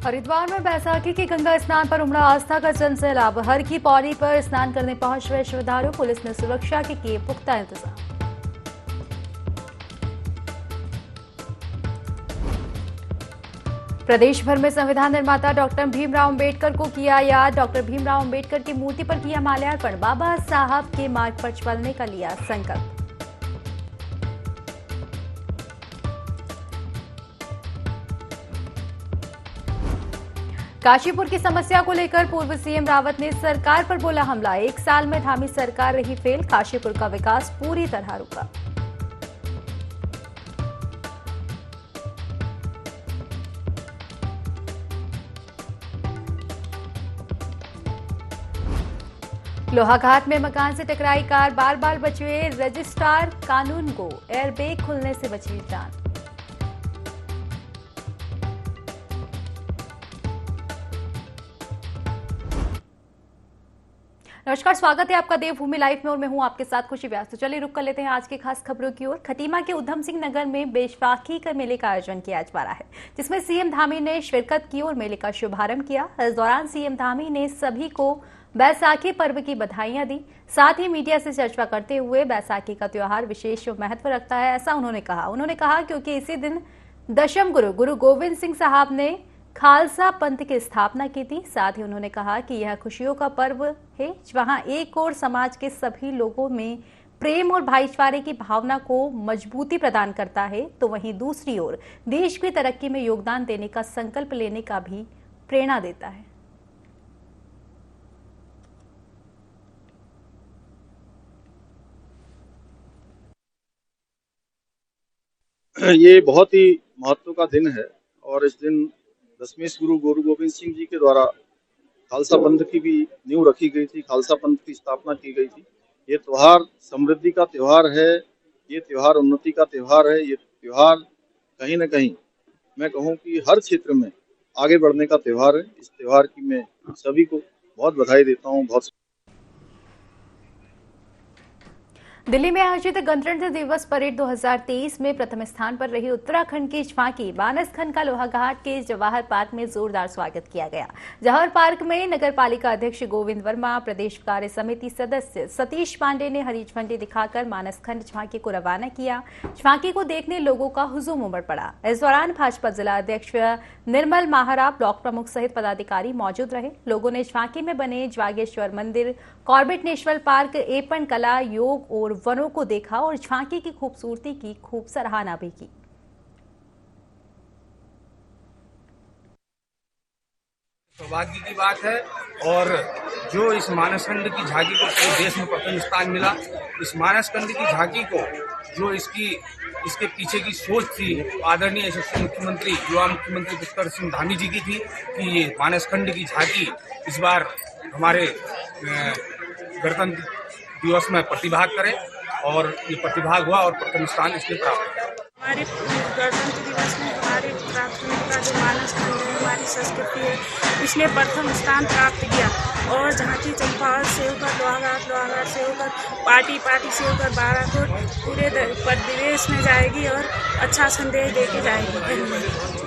हरिद्वार में बैसाखी के गंगा स्नान पर उमड़ा आस्था का जन सैलाब। हर की पौड़ी पर स्नान करने पहुंच रहे श्रद्धालु, पुलिस ने सुरक्षा के किए पुख्ता इंतजाम। प्रदेश भर में संविधान निर्माता डॉक्टर भीमराव अंबेडकर को किया याद। डॉक्टर भीमराव अंबेडकर की मूर्ति पर किया माल्यार्पण। बाबा साहब के मार्ग पर चलने का लिया संकल्प। काशीपुर की समस्या को लेकर पूर्व सीएम रावत ने सरकार पर बोला हमला। 1 साल में थामी सरकार रही फेल, काशीपुर का विकास पूरी तरह रुका। लोहाघाट में मकान से टकराई कार, बार बार बचे रजिस्ट्रार कानून को, एयरबैग खुलने से बची जान। नमस्कार, स्वागत है आपका देवभूमि लाइव में और मैं हूं आपके साथ खुशी व्यास। तो चलिए रुक कर लेते हैं आज की खास खबरों की ओर। खटीमा के उधम सिंह नगर में बैसाखी के मेले का आयोजन किया जा रहा है, जिसमें सीएम धामी ने शिरकत की और मेले का शुभारंभ किया। इस दौरान सीएम धामी ने सभी को बैसाखी पर्व की बधाइयां दी। साथ ही मीडिया से चर्चा करते हुए बैसाखी का त्योहार विशेष महत्व रखता है, ऐसा उन्होंने कहा क्योंकि इसी दिन दशम गुरु गोविंद सिंह साहब ने खालसा पंथ की स्थापना की थी। साथ ही उन्होंने कहा कि यह खुशियों का पर्व है, जहां एक ओर समाज के सभी लोगों में प्रेम और भाईचारे की भावना को मजबूती प्रदान करता है, तो वहीं दूसरी ओर देश की तरक्की में योगदान देने का संकल्प लेने का भी प्रेरणा देता है। ये बहुत ही महत्व का दिन है और इस दिन दशमेश गुरु गोविंद सिंह जी के द्वारा खालसा पंथ की भी नींव रखी गई थी, खालसा पंथ की स्थापना की गई थी। ये त्योहार समृद्धि का त्योहार है, ये त्योहार उन्नति का त्योहार है, ये त्योहार कहीं न कहीं मैं कहूँ कि हर क्षेत्र में आगे बढ़ने का त्योहार है। इस त्योहार की मैं सभी को बहुत बधाई देता हूँ। बहुत दिल्ली में आयोजित गणतंत्र दिवस परेड 2023 में प्रथम स्थान पर रही उत्तराखंड की झांकी बानसखंड का लोहाघाट के जवाहर पार्क में जोरदार स्वागत किया गया। जवाहर पार्क में नगर पालिका अध्यक्ष गोविंद वर्मा, प्रदेश कार्य समिति सदस्य सतीश पांडे ने हरी झंडी दिखाकर मानसखंड झांकी को रवाना किया। झांकी को देखने लोगों का हुजूम उमड़ पड़ा। इस दौरान भाजपा जिला अध्यक्ष निर्मल माहरा, ब्लॉक प्रमुख सहित पदाधिकारी मौजूद रहे। लोगों ने झांकी में बने जागेश्वर मंदिर, कॉर्बेट नेशनल पार्क, एपन कला, योग और वनों को देखा और झांकी की खूबसूरती की खूब सराहना भी की। सौभाग्य की बात है और जो इस मानसखंड की झांकी को पूरे देश में प्रथम स्थान मिला, इस मानसखंड की झांकी को जो इसके पीछे की सोच थी आदरणीय यशस्वी मुख्यमंत्री, युवा मुख्यमंत्री पुष्कर सिंह धामी जी की थी कि ये मानसखंड की झांकी इस बार हमारे गणतंत्र दिवस में प्रतिभाग करे और ये प्रतिभाग हुआ और प्रथम स्थान इसलिए प्राप्त हुआ। हमारे गणतंत्र दिवस में हमारे प्राथमिकता जो मानसखंड है, हमारी संस्कृति है, इसने प्रथम स्थान प्राप्त किया। और झांकी चंपावत से होकर लोहाघाट से होकर पार्टी से होकर बाराकोट पूरे प्रदेश में जाएगी और अच्छा संदेश देके जाएगी।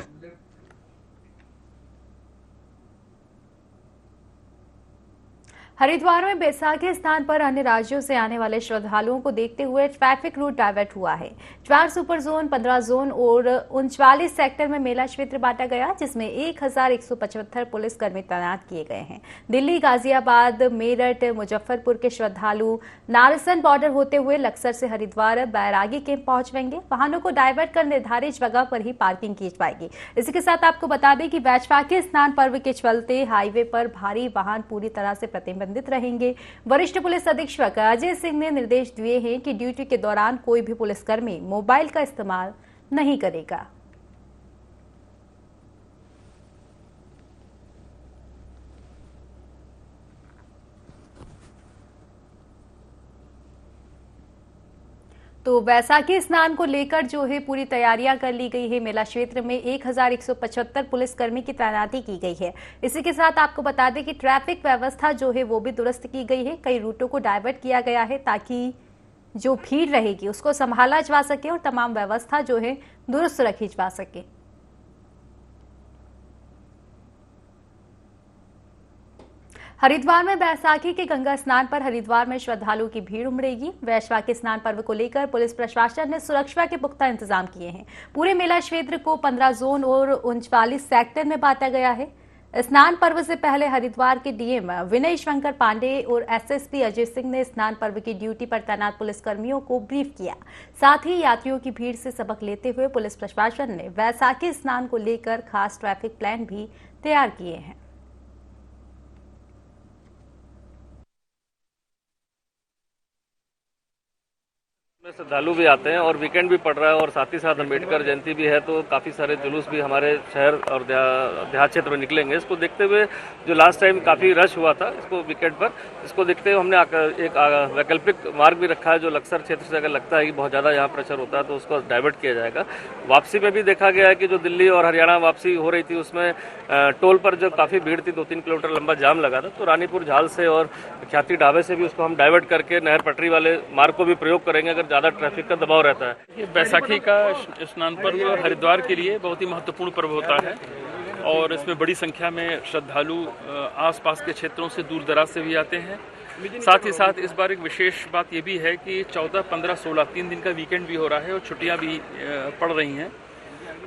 हरिद्वार में बैसाखी स्थान पर अन्य राज्यों से आने वाले श्रद्धालुओं को देखते हुए ट्रैफिक रूट डाइवर्ट हुआ है। 4 सुपर जोन, 15 जोन और 39 सेक्टर में मेला क्षेत्र बांटा गया, जिसमें 1175 पुलिसकर्मी तैनात किए गए हैं। दिल्ली, गाजियाबाद, मेरठ, मुजफ्फरपुर के श्रद्धालु नारसन बॉर्डर होते हुए लक्सर से हरिद्वार बैरागी कैंप पहुंचेंगे। वाहनों को डाइवर्ट कर निर्धारित जगह पर ही पार्किंग की जाएगी। इसी के साथ आपको बता दें कि बैसाखी स्नान पर्व के चलते हाईवे पर भारी वाहन पूरी तरह से प्रतिबंधित रहेंगे। वरिष्ठ पुलिस अधीक्षक अजय सिंह ने निर्देश दिए हैं कि ड्यूटी के दौरान कोई भी पुलिसकर्मी मोबाइल का इस्तेमाल नहीं करेगा। तो बैसाखी स्नान को लेकर जो है पूरी तैयारियां कर ली गई है। मेला क्षेत्र में 1175 पुलिसकर्मी की तैनाती की गई है। इसी के साथ आपको बता दें कि ट्रैफिक व्यवस्था जो है वो भी दुरुस्त की गई है। कई रूटों को डाइवर्ट किया गया है ताकि जो भीड़ रहेगी उसको संभाला जा सके और तमाम व्यवस्था जो है दुरुस्त रखी जा सके। हरिद्वार में बैसाखी के गंगा स्नान पर हरिद्वार में श्रद्धालुओं की भीड़ उमड़ेगी। वैशाखी स्नान पर्व को लेकर पुलिस प्रशासन ने सुरक्षा के पुख्ता इंतजाम किए हैं। पूरे मेला क्षेत्र को 15 जोन और 39 सेक्टर में बांटा गया है। स्नान पर्व से पहले हरिद्वार के डीएम विनय शंकर पांडे और एसएसपी अजय सिंह ने स्नान पर्व की ड्यूटी पर तैनात पुलिसकर्मियों को ब्रीफ किया। साथ ही यात्रियों की भीड़ से सबक लेते हुए पुलिस प्रशासन ने वैसाखी स्नान को लेकर खास ट्रैफिक प्लान भी तैयार किए हैं। श्रद्धालु भी आते हैं और वीकेंड भी पड़ रहा है और साथ ही साथ अम्बेडकर जयंती भी है, तो काफ़ी सारे जुलूस भी हमारे शहर और देहात क्षेत्र में निकलेंगे। इसको देखते हुए जो लास्ट टाइम काफ़ी रश हुआ था इसको वीकेंड पर, इसको देखते हुए हमने एक वैकल्पिक मार्ग भी रखा है जो लक्सर क्षेत्र से अगर लगता है कि बहुत ज़्यादा यहाँ प्रेशर होता है तो उसको डाइवर्ट किया जाएगा। वापसी में भी देखा गया है कि जो दिल्ली और हरियाणा वापसी हो रही थी उसमें टोल पर जब काफ़ी भीड़ थी, 2-3 किलोमीटर लंबा जाम लगा था, तो रानीपुर झाल से और ख्याति ढाबे से भी उसको हम डाइवर्ट करके नहर पटरी वाले मार्ग को भी प्रयोग करेंगे अगर ज़्यादा ट्रैफिक का दबाव रहता है। ये बैसाखी का स्नान पर्व हरिद्वार के लिए बहुत ही महत्वपूर्ण पर्व होता है और इसमें बड़ी संख्या में श्रद्धालु आसपास के क्षेत्रों से दूर दराज से भी आते हैं। साथ ही साथ इस बार एक विशेष बात ये भी है कि 14, 15, 16 3 दिन का वीकेंड भी हो रहा है और छुट्टियां भी पड़ रही हैं।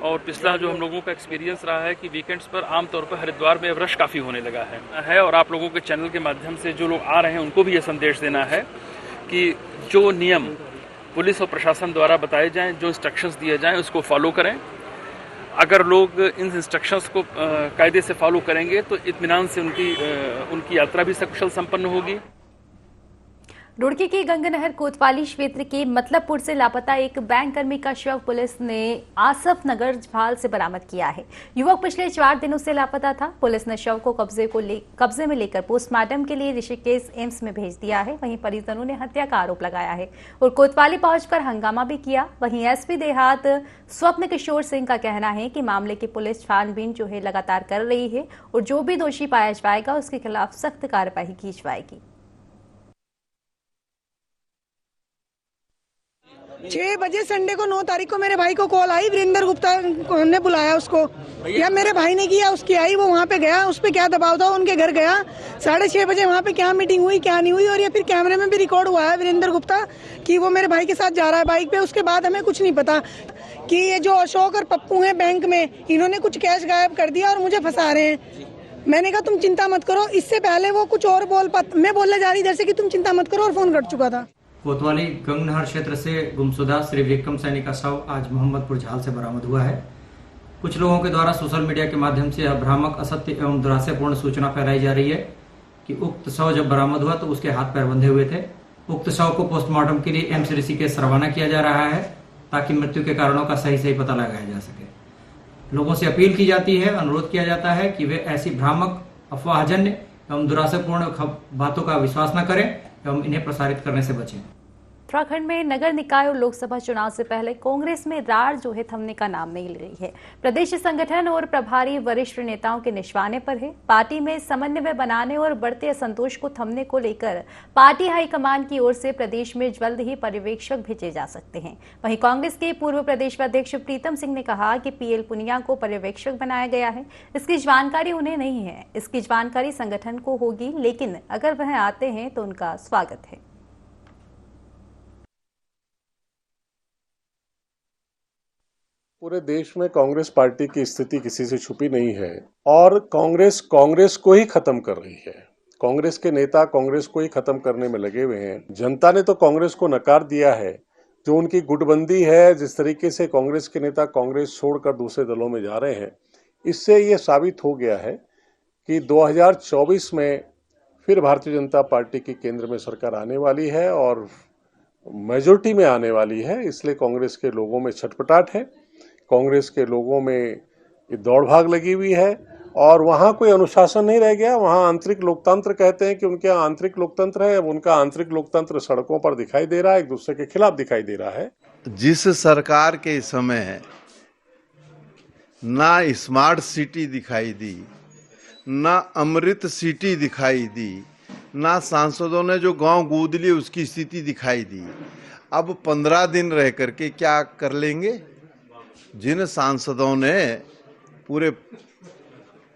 और पिछला जो हम लोगों का एक्सपीरियंस रहा है कि वीकेंड्स पर आमतौर पर हरिद्वार में अब रश काफ़ी होने लगा है और आप लोगों के चैनल के माध्यम से जो लोग आ रहे हैं उनको भी ये संदेश देना है कि जो नियम पुलिस और प्रशासन द्वारा बताए जाएं, जो इंस्ट्रक्शंस दिए जाएं उसको फॉलो करें। अगर लोग इन इंस्ट्रक्शंस को कायदे से फॉलो करेंगे तो इत्मीनान से उनकी यात्रा भी सकुशल संपन्न होगी। रुड़की की गंगनहर कोतवाली क्षेत्र के मतलबपुर से लापता एक बैंक कर्मी का शव पुलिस ने आसफ नगर झाल से बरामद किया है। युवक पिछले 4 दिनों से लापता था। पुलिस ने शव को कब्जे में लेकर पोस्टमार्टम के लिए ऋषिकेश एम्स में भेज दिया है। वहीं परिजनों ने हत्या का आरोप लगाया है और कोतवाली पहुंचकर हंगामा भी किया। वहीं एसपी देहात स्वप्न किशोर सिंह का कहना है कि मामले की पुलिस छानबीन जो है लगातार कर रही है और जो भी दोषी पाया जाएगा उसके खिलाफ सख्त कार्रवाई की जाएगी। 6 बजे संडे को 9 तारीख को मेरे भाई को कॉल आई, वीरेंद्र गुप्ता ने बुलाया उसको, या मेरे भाई ने किया, उसकी आई, वो वहाँ पे गया, उस पे क्या दबाव था, उनके घर गया। 6:30 बजे वहाँ पे क्या मीटिंग हुई क्या नहीं हुई, और ये फिर कैमरे में भी रिकॉर्ड हुआ है वीरेंद्र गुप्ता कि वो मेरे भाई के साथ जा रहा है बाइक पे। उसके बाद हमें कुछ नहीं पता कि ये जो अशोक और पप्पू हैं बैंक में, इन्होंने कुछ कैश गायब कर दिया और मुझे फंसा रहे हैं। मैंने कहा तुम चिंता मत करो। इससे पहले वो कुछ और मैं बोलने जा रही इधर से कि तुम चिंता मत करो, और फोन कट चुका था। कोतवाली गंगनहर क्षेत्र से गुमशुदा श्री विक्रम सैनी का शव आज मोहम्मदपुर झाल से बरामद हुआ है। कुछ लोगों के द्वारा सोशल मीडिया के माध्यम से यह भ्रामक, असत्य एवं दुराशयपूर्ण सूचना फैलाई जा रही है कि उक्त शव जब बरामद हुआ तो उसके हाथ पैर बंधे हुए थे। उक्त शव को पोस्टमार्टम के लिए एम्स ऋषिकेश रवाना किया जा रहा है ताकि मृत्यु के कारणों का सही पता लगाया जा सके। लोगों से अपील की जाती है, अनुरोध किया जाता है कि वे ऐसी भ्रामक, अफवाहजन्य एवं दुराशयपूर्ण बातों का विश्वास न करें एवं इन्हें प्रसारित करने से बचें। उत्तराखंड में नगर निकाय और लोकसभा चुनाव से पहले कांग्रेस में रार जो है थमने का नाम नहीं ले रही है। प्रदेश संगठन और प्रभारी वरिष्ठ नेताओं के निशाने पर है। पार्टी में समन्वय बनाने और बढ़ते असंतोष को थमने को लेकर पार्टी हाईकमान की ओर से प्रदेश में जल्द ही पर्यवेक्षक भेजे जा सकते हैं। वहीं कांग्रेस के पूर्व प्रदेश अध्यक्ष प्रीतम सिंह ने कहा कि पीएल पुनिया को पर्यवेक्षक बनाया गया है, इसकी जानकारी उन्हें नहीं है। इसकी जानकारी संगठन को होगी, लेकिन अगर वह आते हैं तो उनका स्वागत है। पूरे देश में कांग्रेस पार्टी की स्थिति किसी से छुपी नहीं है और कांग्रेस को ही खत्म कर रही है। कांग्रेस के नेता कांग्रेस को ही खत्म करने में लगे हुए हैं। जनता ने तो कांग्रेस को नकार दिया है। जो उनकी गुटबंदी है, जिस तरीके से कांग्रेस के नेता कांग्रेस छोड़कर दूसरे दलों में जा रहे हैं, इससे ये साबित हो गया है कि 2024 में फिर भारतीय जनता पार्टी की केंद्र में सरकार आने वाली है और मेजॉरिटी में आने वाली है। इसलिए कांग्रेस के लोगों में छटपटाहट है, कांग्रेस के लोगों में दौड़ भाग लगी हुई है और वहाँ कोई अनुशासन नहीं रह गया। वहाँ आंतरिक लोकतंत्र कहते हैं कि उनके यहाँ आंतरिक लोकतंत्र है। उनका आंतरिक लोकतंत्र सड़कों पर दिखाई दे रहा है, एक दूसरे के खिलाफ दिखाई दे रहा है। जिस सरकार के समय ना स्मार्ट सिटी दिखाई दी, ना अमृत सिटी दिखाई दी, ना सांसदों ने जो गांव गोद लिए उसकी स्थिति दिखाई दी, अब 15 दिन रह करके क्या कर लेंगे? जिन सांसदों ने पूरे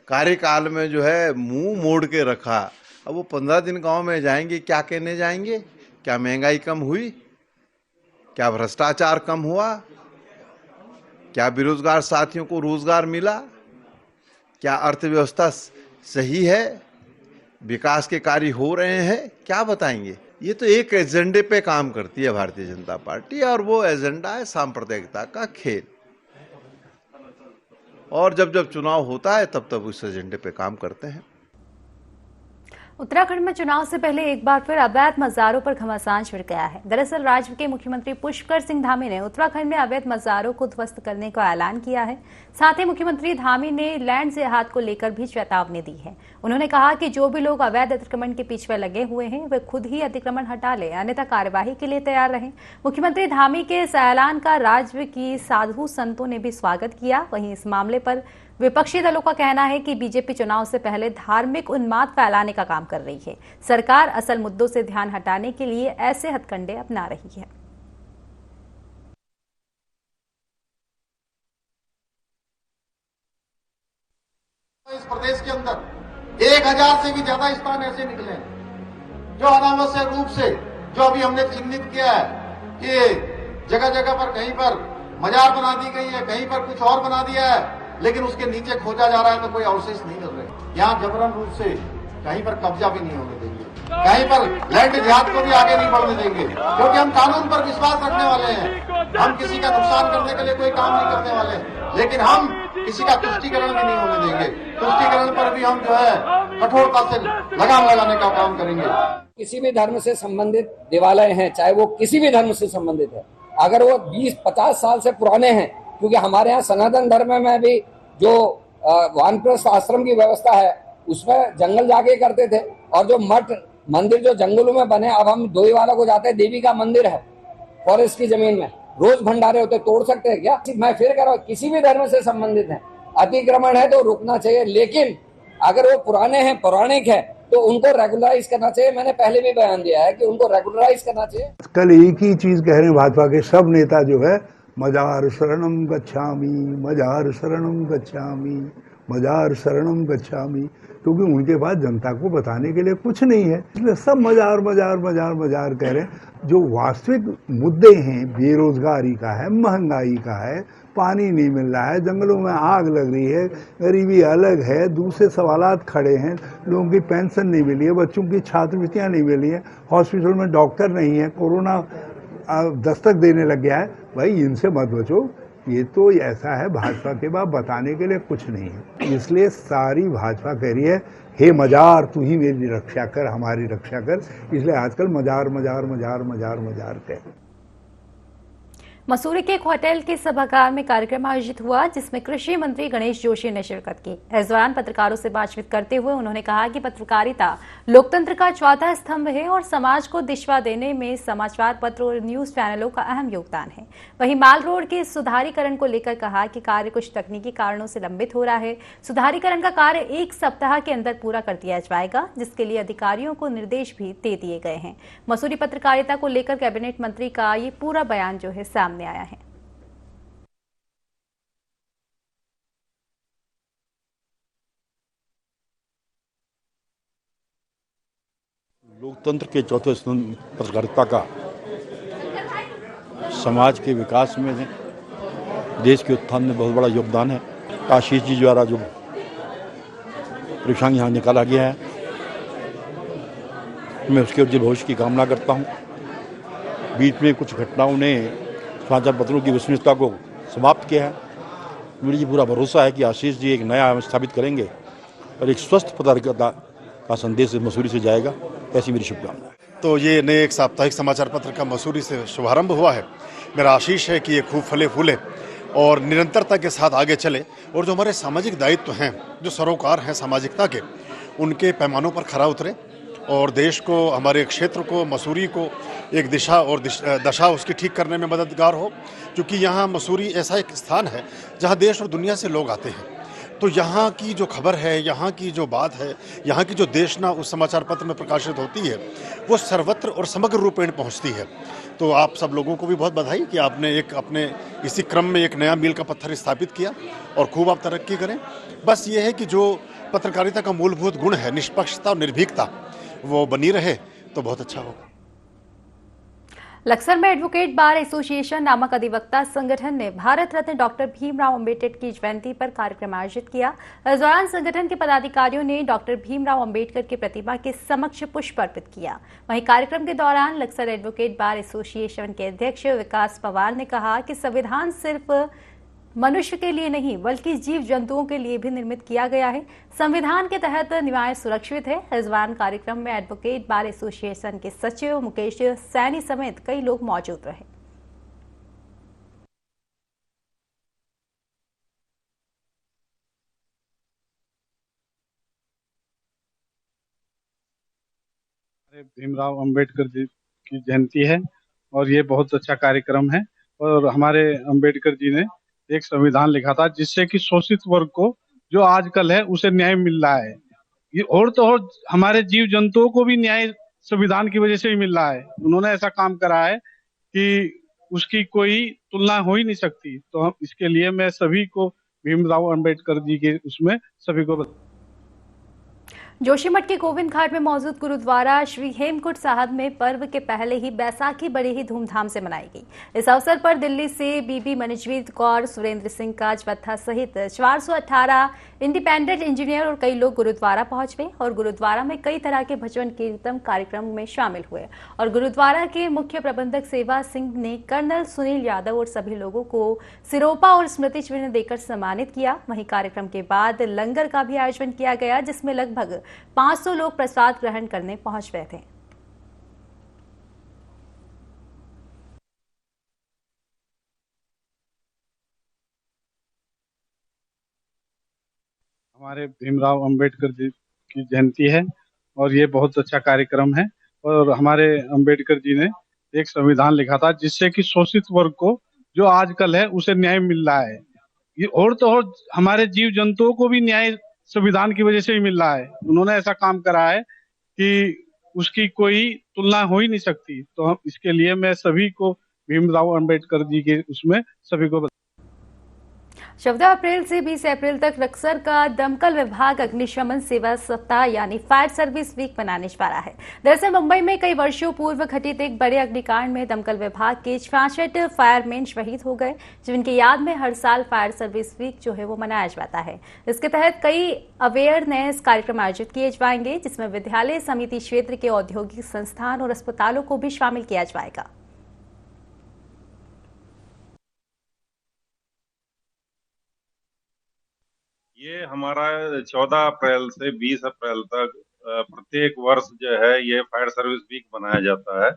कार्यकाल में जो है मुंह मोड़ के रखा अब वो 15 दिन गांव में जाएंगे, क्या कहने जाएंगे? क्या महंगाई कम हुई? क्या भ्रष्टाचार कम हुआ? क्या बेरोजगार साथियों को रोजगार मिला? क्या अर्थव्यवस्था सही है? विकास के कार्य हो रहे हैं? क्या बताएंगे? ये तो एक एजेंडे पे काम करती है भारतीय जनता पार्टी, और वो एजेंडा है सांप्रदायिकता का खेल। और जब जब चुनाव होता है तब तब उस एजेंडे पे काम करते हैं। उत्तराखंड में चुनाव से पहले एक बार फिर अवैध मज़ारों पर घमासान छिड़ गया है। दरअसल राज्य के मुख्यमंत्री पुष्कर सिंह धामी ने उत्तराखंड में अवैध मज़ारों को ध्वस्त करने का ऐलान किया है। साथ ही मुख्यमंत्री धामी ने लैंड जिहाद को लेकर भी चेतावनी दी है। उन्होंने कहा कि जो भी लोग अवैध अतिक्रमण के पीछे लगे हुए हैं वे खुद ही अतिक्रमण हटा ले, अन्यथा कार्यवाही के लिए तैयार रहें। मुख्यमंत्री धामी के इस ऐलान का राज्य की साधु संतों ने भी स्वागत किया। वहीं इस मामले पर विपक्षी दलों का कहना है कि बीजेपी चुनाव से पहले धार्मिक उन्माद फैलाने का काम कर रही है। सरकार असल मुद्दों से ध्यान हटाने के लिए ऐसे हथकंडे अपना रही है। इस प्रदेश के अंदर 1000 से भी ज्यादा स्थान ऐसे निकले हैं जो अनावश्यक रूप से, जो अभी हमने चिन्हित किया है कि जगह जगह पर कहीं पर मजार बना दी गई है, कहीं पर कुछ और बना दिया है, लेकिन उसके नीचे खोजा जा रहा है तो कोई अवशेष नहीं मिल रहे। यहाँ जबरन रूप से कहीं पर कब्जा भी नहीं होने देंगे, कहीं पर लैंड जिहाद को भी आगे नहीं बढ़ने देंगे, क्योंकि हम कानून पर विश्वास रखने वाले हैं। हम किसी का नुकसान करने के लिए कोई काम नहीं करने वाले, लेकिन हम किसी का तुष्टीकरण भी नहीं होने देंगे। तुष्टीकरण पर भी हम जो है कठोरता से लगाम लगाने का काम करेंगे। किसी भी धर्म से संबंधित देवालय हैं, चाहे वो किसी भी धर्म से संबंधित है, अगर वो 20-50 साल से पुराने हैं, क्योंकि हमारे यहाँ सनातन धर्म में भी जो वानप्रस्थ आश्रम की व्यवस्था है उसमें जंगल जाके करते थे, और जो मठ मंदिर जो जंगलों में बने, अब हम डोईवाला को जाते हैं, देवी का मंदिर है फॉरेस्ट की जमीन में, रोज भंडारे होते, तोड़ सकते हैं क्या? मैं फिर कह रहा हूँ, किसी भी धर्म से संबंधित है, अतिक्रमण है तो रुकना चाहिए, लेकिन अगर वो पुराने हैं, पौराणिक है, तो उनको रेगुलराइज करना चाहिए। मैंने पहले भी बयान दिया है कि उनको रेगुलराइज करना चाहिए। कल एक ही चीज कह रहे हैं भाजपा के सब नेता जो है, मजार शरणम गच्छामि, मजार शरणम गच्छामि, मजार शरणम गच्छामि, क्योंकि उनके पास जनता को बताने के लिए कुछ नहीं है, इसलिए सब मजार मजार मजार मजार कह रहे हैं। जो वास्तविक मुद्दे हैं, बेरोजगारी का है, महंगाई का है, पानी नहीं मिल रहा है, जंगलों में आग लग रही है, गरीबी अलग है, दूसरे सवालात खड़े हैं, लोगों की पेंशन नहीं मिली है, बच्चों की छात्रवृत्तियाँ नहीं मिली हैं, हॉस्पिटल में डॉक्टर नहीं है, कोरोना दस्तक देने लग गया है। भाई इनसे मत बचो, ये तो ऐसा है, भाजपा के बाद बताने के लिए कुछ नहीं है। इसलिए सारी भाजपा कह रही है, हे मजार तू ही मेरी रक्षा कर, हमारी रक्षा कर, इसलिए आजकल मजार मजार मजार मजार मजार कह। मसूरी के एक होटल के सभागार में कार्यक्रम आयोजित हुआ जिसमें कृषि मंत्री गणेश जोशी ने शिरकत की। इस दौरान पत्रकारों से बातचीत करते हुए उन्होंने कहा कि पत्रकारिता लोकतंत्र का चौथा स्तंभ है और समाज को दिशा देने में समाचार पत्र और न्यूज चैनलों का अहम योगदान है। वहीं माल रोड के सुधारीकरण को लेकर कहा कि कार्य कुछ तकनीकी कारणों से लंबित हो रहा है। सुधारीकरण का कार्य 1 सप्ताह के अंदर पूरा कर दिया जाएगा, जिसके लिए अधिकारियों को निर्देश भी दे दिए गए हैं। मसूरी पत्रकारिता को लेकर कैबिनेट मंत्री का ये पूरा बयान जो है सामने आया है। लोकतंत्र के चौथे स्तंभ पत्रकारिता का समाज के विकास में, देश के उत्थान में बहुत बड़ा योगदान है। आशीष जी द्वारा जो परीक्षांक यहाँ निकाला गया है, मैं उसके उज्जवल भविष्य की कामना करता हूँ। बीच में कुछ घटनाओं ने समाचार पत्रों की विश्वसनीयता को समाप्त किया है। मुझे पूरा भरोसा है कि आशीष जी एक नया आयाम स्थापित करेंगे और एक स्वस्थ पत्रकारिता का संदेश मसूरी से जाएगा, ऐसी मेरी शुभकामना है। तो ये नए एक साप्ताहिक समाचार पत्र का मसूरी से शुभारंभ हुआ है। मेरा आशीष है कि ये खूब फले फूले और निरंतरता के साथ आगे चले, और जो हमारे सामाजिक दायित्व हैं, जो सरोकार हैं सामाजिकता के, उनके पैमानों पर खरा उतरे और देश को, हमारे क्षेत्र को, मसूरी को एक दिशा और दशा उसकी ठीक करने में मददगार हो। क्योंकि यहाँ मसूरी ऐसा एक स्थान है जहाँ देश और दुनिया से लोग आते हैं, तो यहाँ की जो खबर है, यहाँ की जो बात है, यहाँ की जो देशना उस समाचार पत्र में प्रकाशित होती है, वो सर्वत्र और समग्र रूपेण पहुँचती है। तो आप सब लोगों को भी बहुत बधाई कि आपने एक अपने इसी क्रम में एक नया मील का पत्थर स्थापित किया, और खूब आप तरक्की करें। बस ये है कि जो पत्रकारिता का मूलभूत गुण है, निष्पक्षता और निर्भीकता, वो बनी रहे तो बहुत अच्छा होगा। लक्सर में एडवोकेट बार एसोसिएशन नामक अधिवक्ता संगठन ने भारत रत्न डॉक्टर भीमराव अंबेडकर की जयंती पर कार्यक्रम आयोजित किया। इस दौरान संगठन के पदाधिकारियों ने डॉक्टर भीमराव अंबेडकर की प्रतिमा के समक्ष पुष्प अर्पित किया। वहीं कार्यक्रम के दौरान लक्सर एडवोकेट बार एसोसिएशन के अध्यक्ष विकास पवार ने कहा कि संविधान सिर्फ मनुष्य के लिए नहीं बल्कि जीव जंतुओं के लिए भी निर्मित किया गया है। संविधान के तहत न्याय सुरक्षित है। इस दौरान कार्यक्रम में एडवोकेट बार एसोसिएशन के सचिव मुकेश सैनी समेत कई लोग मौजूद रहे। भीमराव अंबेडकर जी की जयंती है और ये बहुत अच्छा कार्यक्रम है। और हमारे अंबेडकर जी ने एक संविधान लिखा था जिससे कि शोषित वर्ग को जो आजकल है उसे न्याय मिल रहा है। ये और तो और हमारे जीव जंतुओं को भी न्याय संविधान की वजह से ही मिल रहा है। उन्होंने ऐसा काम करा है कि उसकी कोई तुलना हो ही नहीं सकती। तो हम इसके लिए मैं सभी को भीमराव अंबेडकर जी के उसमें सभी को जोशीमठ के गोविंद घाट में मौजूद गुरुद्वारा श्री हेमकुंड साहिब में पर्व के पहले ही बैसाखी बड़ी ही धूमधाम से मनाई गई। इस अवसर पर दिल्ली से बीबी मनजवीत कौर, सुरेंद्र सिंह काजवत्था सहित 418 इंडिपेंडेंट इंजीनियर और कई लोग गुरुद्वारा पहुंच गए और गुरुद्वारा में कई तरह के भजन कीर्तन कार्यक्रम में शामिल हुए। और गुरुद्वारा के मुख्य प्रबंधक सेवा सिंह ने कर्नल सुनील यादव और सभी लोगों को सिरोपा और स्मृति चिन्ह देकर सम्मानित किया। वहीं कार्यक्रम के बाद लंगर का भी आयोजन किया गया जिसमें लगभग 500 लोग प्रसाद ग्रहण करने पहुंच गए थे। हमारे भीमराव अंबेडकर जी की जयंती है और ये बहुत अच्छा कार्यक्रम है। और हमारे अंबेडकर जी ने एक संविधान लिखा था जिससे कि शोषित वर्ग को जो आजकल है उसे न्याय मिल रहा है। ये और तो और हमारे जीव जंतुओं को भी न्याय संविधान की वजह से ही मिल रहा है। उन्होंने ऐसा काम करा है कि उसकी कोई तुलना हो ही नहीं सकती। तो हम इसके लिए मैं सभी को भीमराव अंबेडकर जी के उसमें सभी को 14 अप्रैल से 20 अप्रैल तक लक्सर का दमकल विभाग अग्निशमन सेवा सप्ताह यानी फायर सर्विस वीक मनाने जा रहा है। दरअसल मुंबई में कई वर्षों पूर्व घटित एक बड़े अग्निकांड में दमकल विभाग के 66 फायरमैन शहीद हो गए, जिनकी याद में हर साल फायर सर्विस वीक जो है वो मनाया जाता है। इसके तहत कई अवेयरनेस कार्यक्रम आयोजित किए जाएंगे जिसमें विद्यालय, समिति क्षेत्र के औद्योगिक संस्थान और अस्पतालों को भी शामिल किया जाएगा। ये हमारा 14 अप्रैल से 20 अप्रैल तक प्रत्येक वर्ष जो है ये फायर सर्विस वीक मनाया जाता है।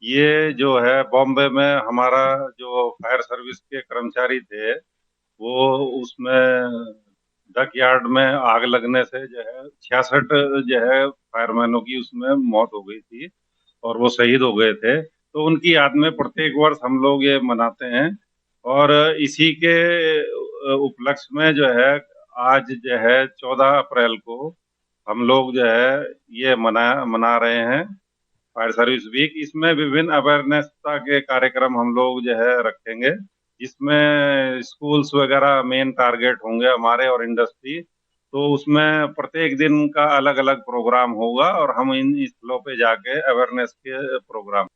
ये जो है बॉम्बे में हमारा जो फायर सर्विस के कर्मचारी थे वो उसमें डक यार्ड में आग लगने से जो है 66 जो है फायरमैनों की उसमें मौत हो गई थी और वो शहीद हो गए थे। तो उनकी याद में प्रत्येक वर्ष हम लोग ये मनाते हैं और इसी के उपलक्ष्य में जो है आज जो है 14 अप्रैल को हम लोग जो है ये मना रहे हैं फायर सर्विस वीक। इसमें विभिन्न अवेयरनेस के कार्यक्रम हम लोग जो है रखेंगे जिसमें स्कूल्स वगैरह मेन टारगेट होंगे हमारे और इंडस्ट्री। तो उसमें प्रत्येक दिन का अलग अलग प्रोग्राम होगा और हम इन स्थलों पे जाके अवेयरनेस के प्रोग्राम।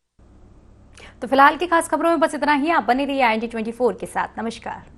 तो फिलहाल की खास खबरों में बस इतना ही। आप बने रहिए IND24 के साथ। नमस्कार।